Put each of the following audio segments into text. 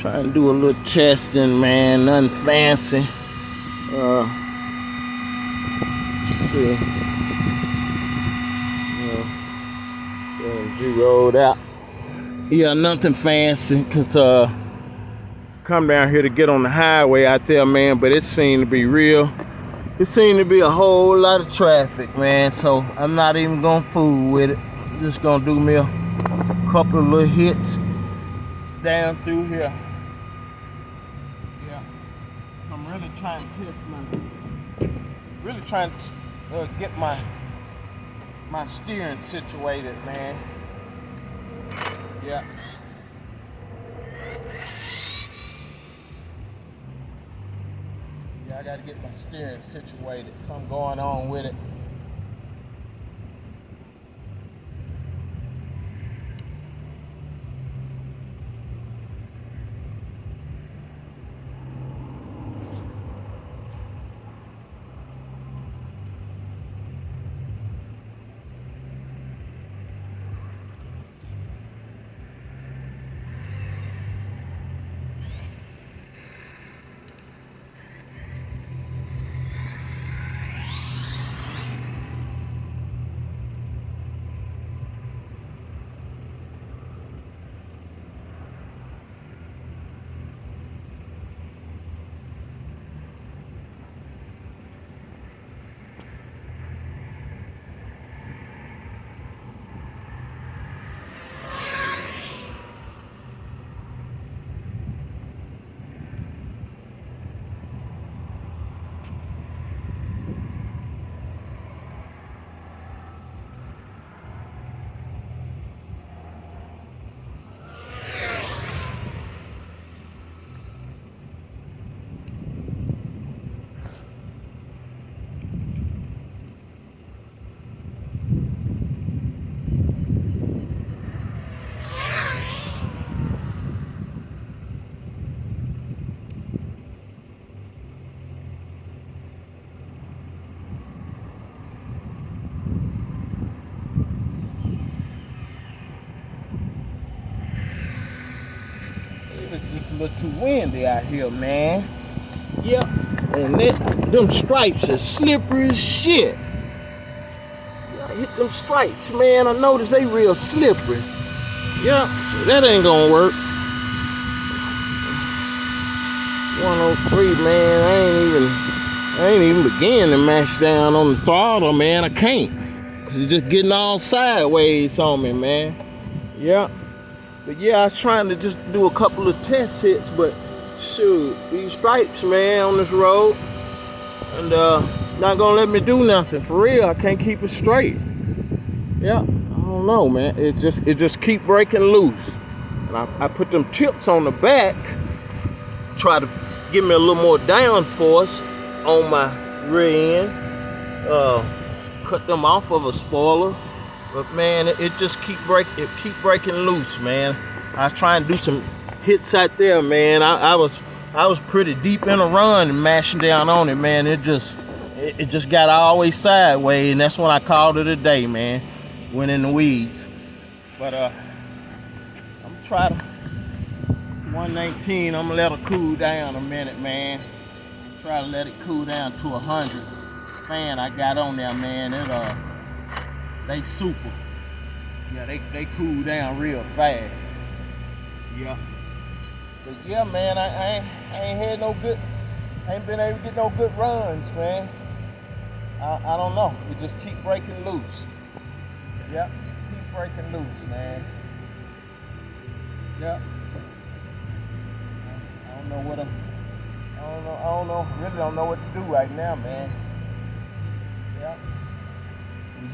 Trying to do a little testing, man. Nothing fancy. Let's see. Zeroed out. Yeah, nothing fancy, cause come down here to get on the highway out there, man. But it seemed to be real. It seemed to be a whole lot of traffic, man. So I'm not even gonna fool with it. Just gonna do me a couple of little hits down through here. Yeah, I'm really trying to get my steering situated, man. Yeah. Yeah, I gotta get my steering situated. Something going on with it. It's just a little too windy out here, man. Yep. And them stripes are slippery as shit. I hit them stripes, man. I noticed they real slippery. Yep. So that ain't gonna work. 103, man. I ain't even beginning to mash down on the throttle, man. I can't. Cause it's just getting all sideways on me, man. Yep. But yeah, I was trying to just do a couple of test hits, but shoot, these stripes, man, on this road, and not gonna let me do nothing. For real, I can't keep it straight. Yeah, I don't know, man. It just keep breaking loose. And I put them tips on the back, try to give me a little more downforce on my rear end. Cut them off of a spoiler. But man, it just keep breaking loose, man. I was trying to do some hits out there, man. I was pretty deep in a run and mashing down on it, man. It just got always sideways, and that's when I called it a day, man. Went in the weeds. But I'm gonna try to 119. I'm gonna let it cool down a minute, man. Try to let it cool down to 100. Fan I got on there, man. They super. Yeah, they cool down real fast. Yeah. But yeah, man, I ain't had no good, I ain't been able to get no good runs, man. I don't know. It just keep breaking loose. Yep, keep breaking loose, man. Yep. I don't know, really don't know what to do right now, man.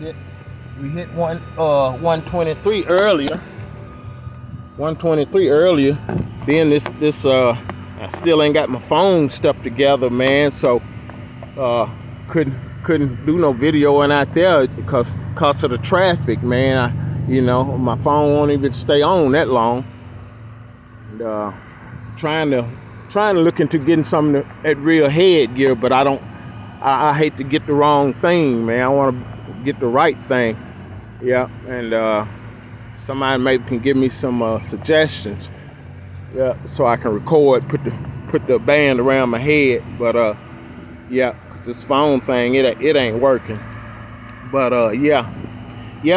Yep. We hit 123 earlier. 123 earlier. Then this I still ain't got my phone stuff together, man. So couldn't do no videoing out there because of the traffic, man. My phone won't even stay on that long. And, trying to look into getting some at real headgear, but I hate to get the wrong thing, man. I want to get the right thing. Yeah, and somebody maybe can give me some suggestions. Yeah, so I can record, put the band around my head. But yeah, 'cause this phone thing, it ain't working. But yeah,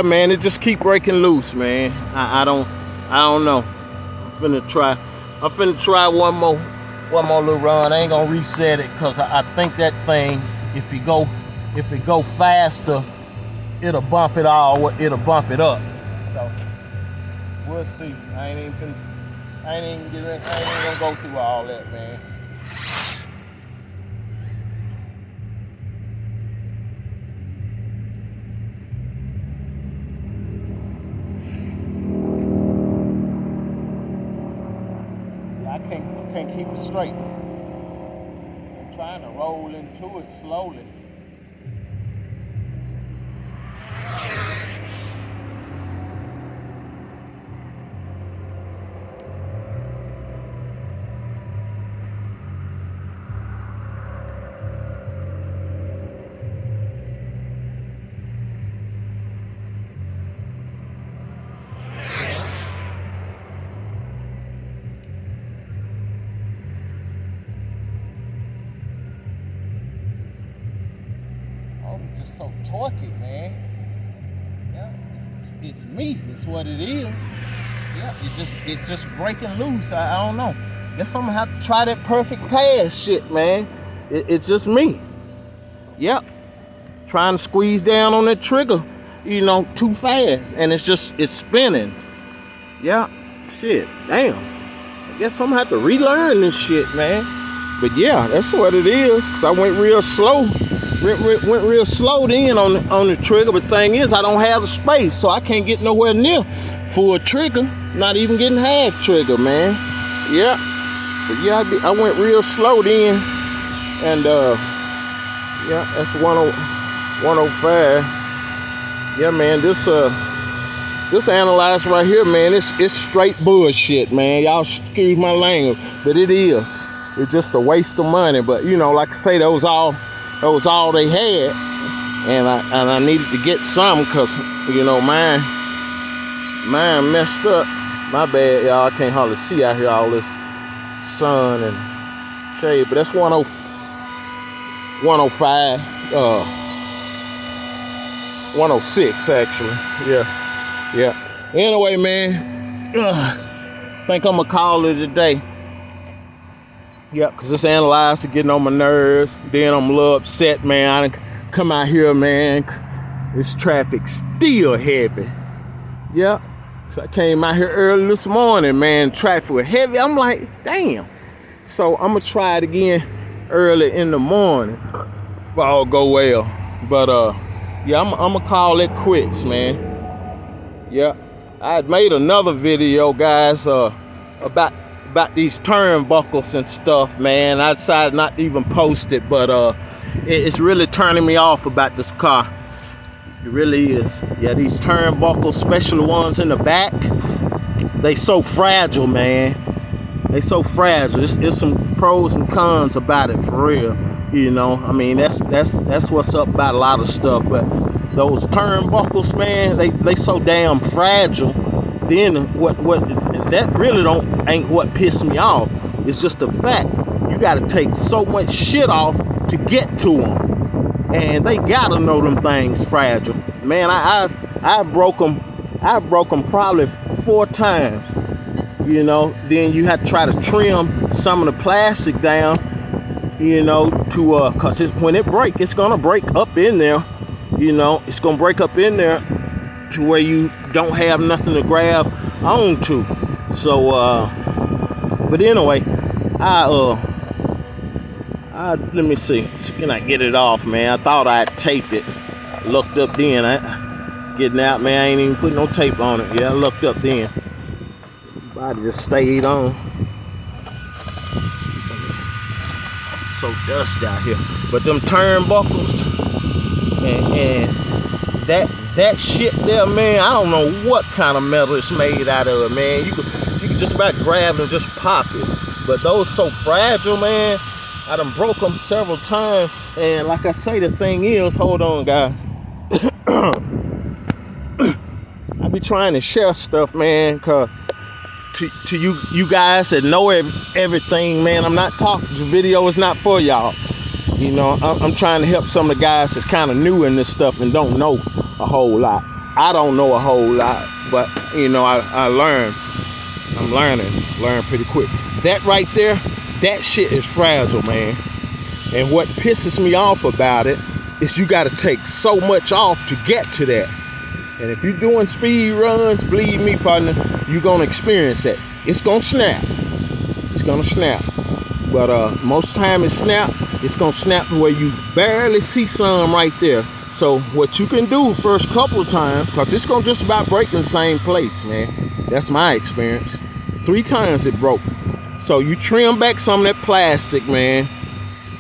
man, it just keep breaking loose, man. I don't know. I'm finna try one more little run. I ain't gonna reset it, cause I think that thing, if it go faster, it'll bump it up. So we'll see. I ain't gonna go through all that, man. I can't keep it straight. I'm trying to roll into it slowly. Just so torquey, man. Yeah, it's me. It's what it is. Yeah, it just breaking loose. I don't know. Guess I'm gonna have to try that perfect pass shit, man. It's just me. Yep. Trying to squeeze down on that trigger, too fast, and it's spinning. Yeah. Shit. Damn. I guess I'm gonna have to relearn this shit, man. But yeah, that's what it is. 'Cause I went real slow. Went real slow then on the trigger, but thing is, I don't have the space, so I can't get nowhere near full trigger, not even getting half trigger, man. Yeah, but yeah, I went real slow then, and yeah, that's 105. Yeah, man, this analyzer right here, man, it's straight bullshit, man. Y'all excuse my language, but it is. It's just a waste of money, but like I say, that was all they had, and I needed to get some, cause mine messed up. My bad, y'all. I can't hardly see out here, all this sun and shade, but that's 105, 106 actually. Yeah. Anyway, man, think I'm gonna call it a day. Yeah, cause this analyzer getting on my nerves. Then I'm a little upset, man. I done come out here, man. This traffic still heavy. Yeah, so I came out here early this morning, man. Traffic was heavy. I'm like, damn. So I'm gonna try it again early in the morning if all go well. But yeah, I'm gonna call it quits, man. Yeah, I had made another video, guys, about these turnbuckles and stuff, man. I decided not to even post it, but it's really turning me off about this car. It really is. Yeah, these turnbuckles, especially ones in the back, they so fragile, man. They so fragile. It's some pros and cons about it, for real. I mean, that's what's up about a lot of stuff. But those turnbuckles, man, they so damn fragile. Then what that really ain't what pissed me off. It's just the fact you gotta take so much shit off to get to them, and they gotta know them things fragile. Man, I broke them probably 4 times. Then you have to try to trim some of the plastic down, to cause when it break, it's gonna break up in there. It's gonna break up in there to where you don't have nothing to grab onto. So but anyway, let me see. Can I get it off, man? I thought I'd tape it. Looked up then. Getting out, man. I ain't even put no tape on it. Yeah, I looked up then. Body just stayed on. So dusty out here. But them turnbuckles and that shit there, man, I don't know what kind of metal it's made out of, man. You can just about grab it and just pop it. But those so fragile, man. I done broke them several times. And like I say, the thing is, hold on, guys. I be trying to share stuff, man, cause to you guys that know everything, man, I'm not talking. The video is not for y'all. You know, I'm trying to help some of the guys that's kind of new in this stuff and don't know a whole lot. I don't know a whole lot, but you know, I learn. I'm learn pretty quick. That right there, that shit is fragile, man. And what pisses me off about it is you got to take so much off to get to that. And if you're doing speed runs, believe me, partner, you're gonna experience that. It's gonna snap. It's gonna snap. But most time it's gonna snap to where you barely see some right there. So what you can do first couple of times, because it's gonna just about break in the same place, man. That's my experience. 3 times it broke. So you trim back some of that plastic, man.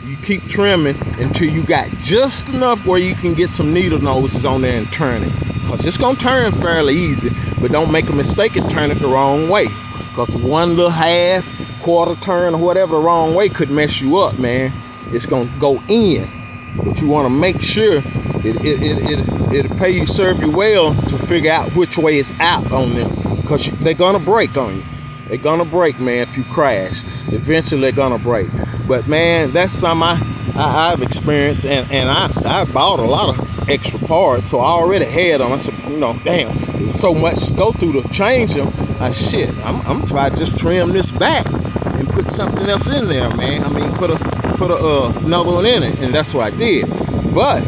You keep trimming until you got just enough where you can get some needle noses on there and turn it. Because it's going to turn fairly easy, but don't make a mistake and turn it the wrong way. Because one little half, quarter turn, or whatever the wrong way could mess you up, man. It's going to go in. But you want to make sure it'll serve you well to figure out which way it's out on them. Because they're going to break on you. They're going to break, man, if you crash. Eventually they're going to break. But, man, that's something I've experienced, and I bought a lot of extra parts, so I already had them. I said, you know, damn, there's so much to go through to change them. I'm trying to just trim this back and put something else in there, man. I mean, put another one in it, and that's what I did. But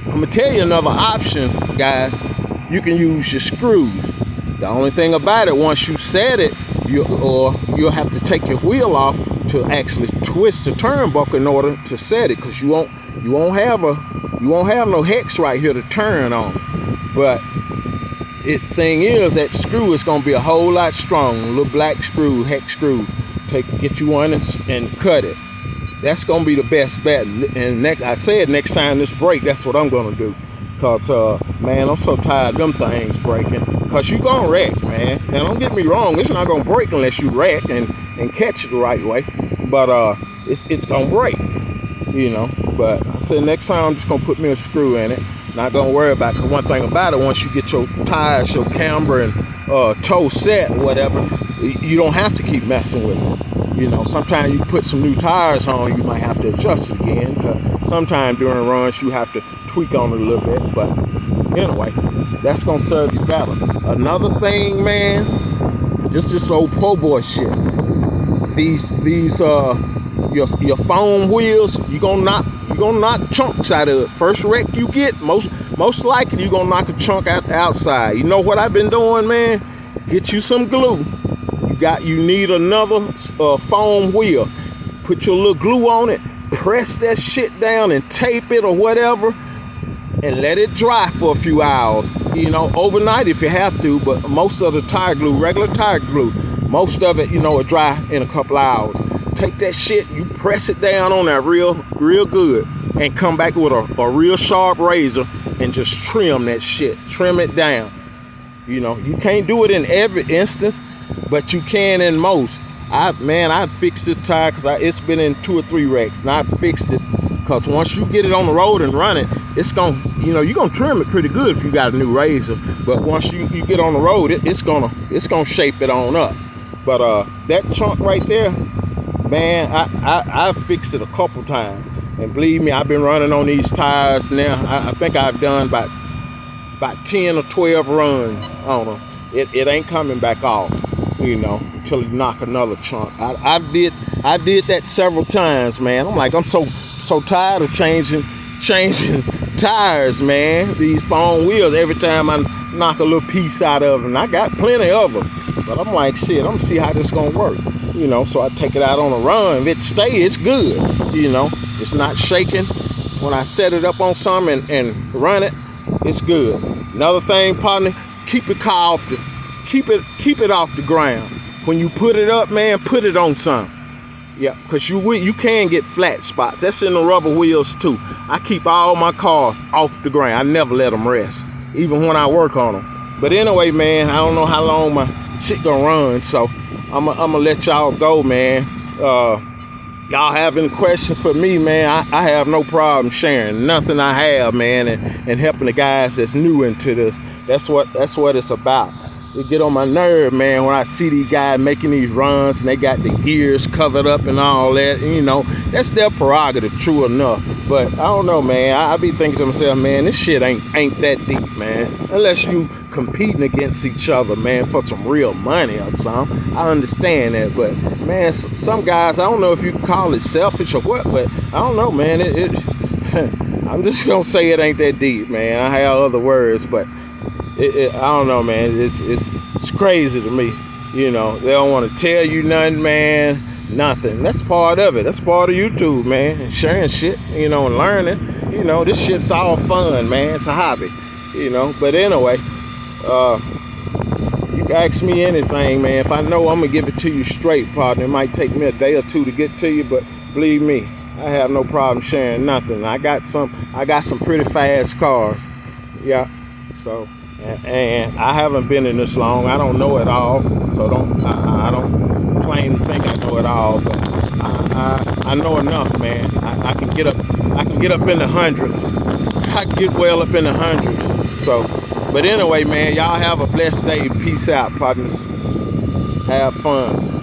I'm gonna tell you another option, guys. You can use your screws. The only thing about it, once you set it, you'll have to take your wheel off to actually twist the turnbuckle in order to set it, because you won't have no hex right here to turn on. But thing is, that screw is gonna be a whole lot strong. A little black screw, hex screw. Get you one and cut it. That's gonna be the best bet. And I said next time this break, that's what I'm gonna do. Cause man, I'm so tired of them things breaking. Cause you gonna wreck, man. Now don't get me wrong, it's not gonna break unless you wreck and catch it the right way. But it's gonna break, you know. But I said next time I'm just gonna put me a screw in it. Not gonna worry about it. Cause one thing about it, once you get your tires, your camber and toe set or whatever, you don't have to keep messing with it. You know, sometimes you put some new tires on, you might have to adjust it again. Sometimes during runs you have to tweak on it a little bit. But anyway, that's gonna serve you better. Another thing, man, this old po' boy shit. These your foam wheels, you're gonna knock chunks out of it. First wreck you get, most likely you're gonna knock a chunk out the outside. You know what I've been doing, man? Get you some glue. You need another foam wheel. Put your little glue on it, press that shit down and tape it or whatever, and let it dry for a few hours. You know, overnight if you have to, but most of the tire glue, regular tire glue, most of it, you know, will dry in a couple hours. Take that shit, you press it down on there real good, and come back with a real sharp razor and just trim that shit. Trim it down. You know, you can't do it in every instance, but you can in most. I fixed this tire because it's been in 2 or 3 wrecks, and I fixed it because once you get it on the road and run it, it's gonna, you know, you're gonna trim it pretty good if you got a new razor. But once you get on the road, it's gonna shape it on up. But that chunk right there, man, I fixed it a couple times, and believe me, I've been running on these tires now. I think I've done about 10 or 12 runs on them. It ain't coming back off, you know, until you knock another chunk. I did that several times, man. I'm like, I'm so tired of changing tires, man. These foam wheels, every time I knock a little piece out of them. I got plenty of them, but I'm like, shit, I'm gonna see how this gonna work, you know. So I take it out on a run. If it stays, it's good, you know. It's not shaking. When I set it up on something and run it, it's good. Another thing, partner, keep it off the ground. When you put it up, man, put it on something. Yeah, because you can get flat spots. That's in the rubber wheels too. I keep all my cars off the ground. I never let them rest, even when I work on them. But anyway, man, I don't know how long my shit gonna run, so I'm gonna let y'all go, man. Y'all have any questions for me, man? I have no problem sharing nothing I have, man, and helping the guys that's new into this. That's what it's about. it get on my nerve, man, when I see these guys making these runs and they got the gears covered up and all that. And, you know, that's their prerogative, true enough. But I don't know, man. I be thinking to myself, man, this shit ain't that deep, man. Unless you competing against each other, man, for some real money or something. I understand that, but man, some guys, I don't know if you can call it selfish or what, but I don't know, man. I'm just gonna say it ain't that deep, man. I have other words, but I don't know, man. It's crazy to me. You know, they don't want to tell you nothing, man. Nothing. That's part of it. That's part of YouTube, man. Sharing shit, you know, and learning. You know, this shit's all fun, man. It's a hobby, you know. But anyway, you can ask me anything, man. If I know, I'm gonna give it to you straight, partner. It might take me a day or two to get to you, but believe me, I have no problem sharing nothing. I got some pretty fast cars. Yeah. So, and I haven't been in this long. I don't know it all. So I don't claim to think I know it all, but I know enough, man. I can get up in the hundreds. I can get well up in the hundreds. So, but anyway, man, y'all have a blessed day. Peace out, partners. Have fun.